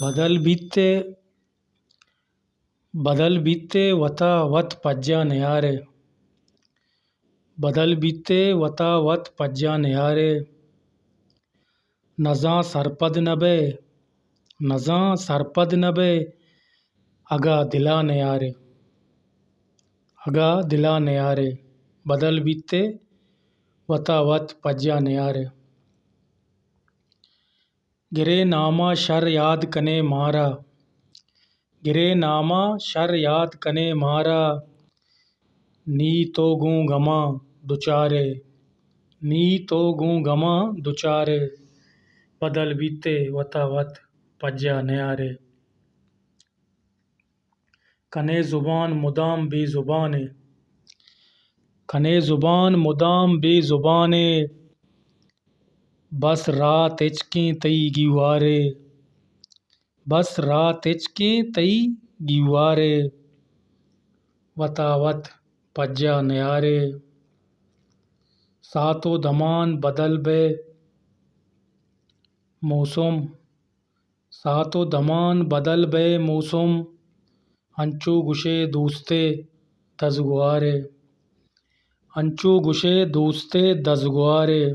बदल बीते वता वत पज्जा न्यारे। बदल बीते वता वत पज्जा न्यारे। नज़ां सरपद नबे, नज़ां सरपद नबे, अगा दिला न्यारे। अगा दिला न्यारे। बदल बीते वता वत पज्जा न्यारे। गिरे नामा शर याद कने मारा। गिरे नामा शर याद कने मारा। नी तो गूं गमा दुचारे। नी तो गूं गमा दुचारे। बदल बीते वता वत पज्जा न्यारे। कने ज़ुबान मुदाम बेज़ुबाने। कने ज़ुबान मुदाम बेज़ुबाने। बस रात हिचकें तई गीवारे। बस रात हिचकें तई गीवारे। वता वत पज्जा न्यारे। सातो दमान बदल बे मौसम। सातो दमान बदल बे मौसम। अंचू गुशे दूस्ते दज़गुआरे। अंचू गुशे दूस्ते दज़गुआरे।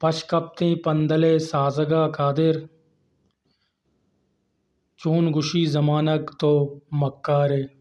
पशकप्तें पंदले साज़गा कादिर। चून गुशी ज़मानक तो मक्कारे।